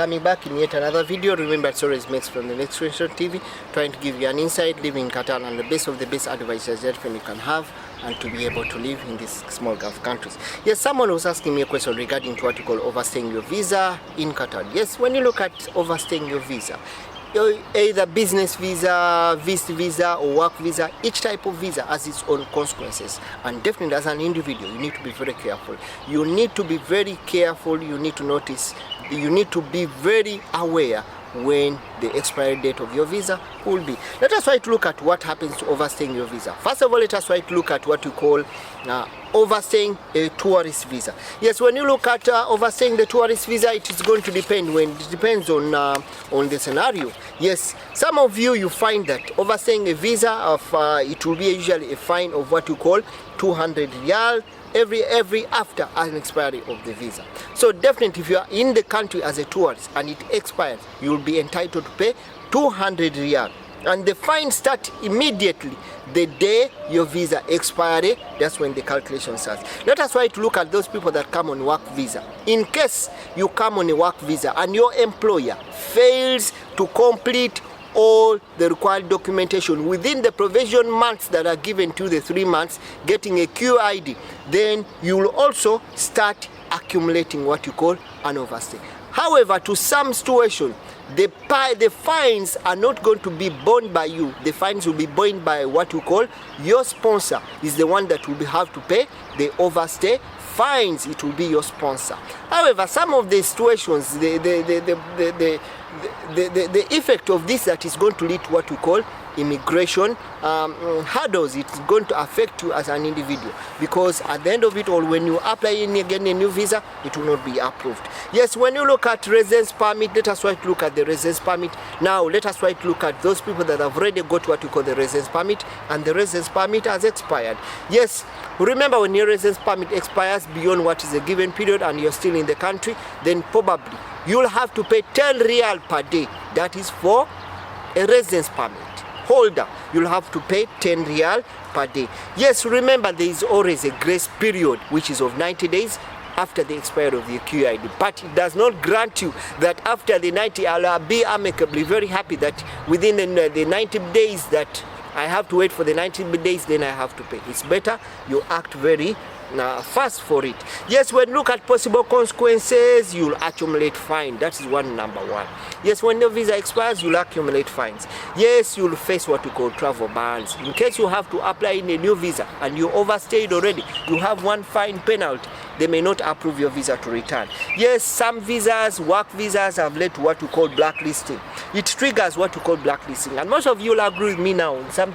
coming back in yet another video. Remember, it's always Mex from the Mexcreationtv, trying to give you an insight, living in Qatar, and the best of the best advices that you can have and to be able to live in these small Gulf countries. Yes, someone was asking me a question regarding to what you call overstaying your visa in Qatar. Yes, when you look at overstaying your visa, either business visa, visa or work visa, each type of visa has its own consequences, and definitely as an individual you need to be very careful. You need to be very careful. You need to notice, you need to be very aware when the expiry date of your visa will be. Let us try to look at what happens to overstaying your visa. First of all, let us try to look at what you call overstaying a tourist visa. Yes, when you look at overstaying the tourist visa, it is going to depend. It depends on the scenario. Yes, some of you find that overstaying a visa of it will be usually a fine of what you call 200 riyal every after an expiry of the visa. So definitely if you are in the country as a tourist and it expires, you will be entitled to pay 200 riyal, and the fine starts immediately the day your visa expiry. That's when the calculation starts. Let us try to look at those people that come on work visa. In case you come on a work visa and your employer fails to complete all the required documentation within the provision months that are given to the 3 months, getting a QID, then you will also start accumulating what you call an overstay. However, to some situation, the fines are not going to be borne by you. The fines will be borne by what you call your sponsor. Is the one that will have to pay the overstay fines. It will be your sponsor. However, some of the situations, the effect of this that is going to lead to what we call immigration hurdles. It's going to affect you as an individual, because at the end of it all, when you apply again a new visa, it will not be approved. Yes, when you look at residence permit, let us try to look at the residence permit. Now let us try to look at those people that have already got what we call the residence permit, and the residence permit has expired. Yes, remember, when your residence permit expires beyond what is a given period and you're still in the country, then probably you'll have to pay 10 riyal per day. That is for a residence permit holder. You'll have to pay 10 riyal per day. Yes, remember, there is always a grace period which is of 90 days after the expiry of the QID, but it does not grant you that after the 90, I'll be amicably very happy that within the 90 days that I have to wait for the 90 days, then I have to pay. It's better you act very fast for it. Yes, when you look at possible consequences, you'll accumulate fine. That is number one. Yes, when your visa expires, you'll accumulate fines. Yes, you'll face what we call travel bans. In case you have to apply in a new visa and you overstayed already, you have one fine penalty. They may not approve your visa to return. Yes, some visas, work visas, have led to what we call blacklisting. It triggers what we call blacklisting, and most of you will agree with me now. Some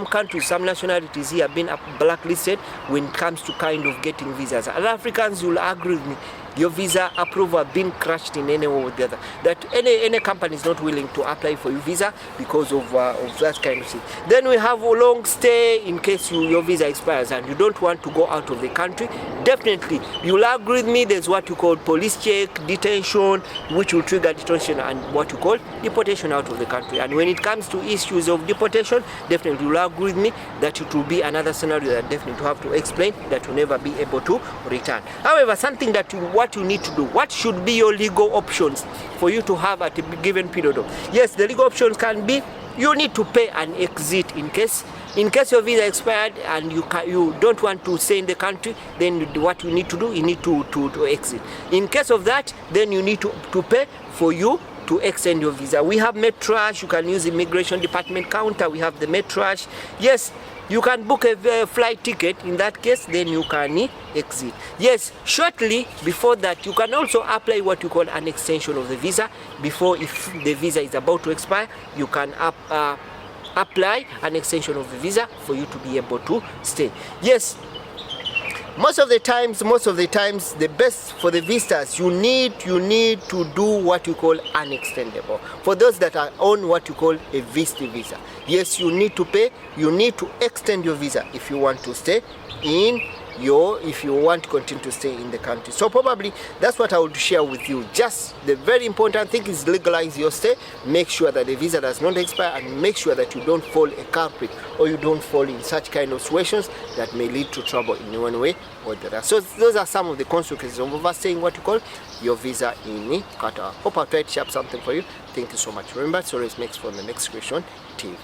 countries, some nationalities here have been blacklisted when it comes to kind of getting visas. And Africans, you will agree with me. Your visa approval been crushed in any way or the other. That any company is not willing to apply for your visa because of that kind of thing. Then we have a long stay in case your visa expires and you don't want to go out of the country. Definitely, you'll agree with me. There's what you call police check, detention, which will trigger detention, and what you call deportation out of the country. And when it comes to issues of deportation, definitely you'll agree with me that it will be another scenario that definitely have to explain, that you'll never be able to return. However, something that what you need to do, what should be your legal options for you to have at a given period of. Yes, the legal options can be, you need to pay an exit in case your visa expired and you don't want to stay in the country. Then what you need to do, you need to exit. In case of that, then you need to pay for you to extend your visa. We have Metrash. You can use immigration department counter. We have the Metrash. Yes, you can book a flight ticket. In that case, then you can exit. Yes, shortly before that, you can also apply what you call an extension of the visa. Before, if the visa is about to expire, you can apply an extension of the visa for you to be able to stay. Yes, most of the times, the best for the visitors, you need to do what you call unextendable. For those that are on what you call a visa, yes, you need to pay. You need to extend your visa if you want to stay in if you want to continue to stay in the country. So probably that's what I would share with you. Just the very important thing is legalize your stay, make sure that the visa does not expire, and make sure that you don't fall a culprit or you don't fall in such kind of situations that may lead to trouble in one way or the other. So those are some of the consequences of overstaying what you call your visa in Qatar. Hope I tried to share something for you. Thank you so much. Remember, it's always Mex from the Mexcreation TV.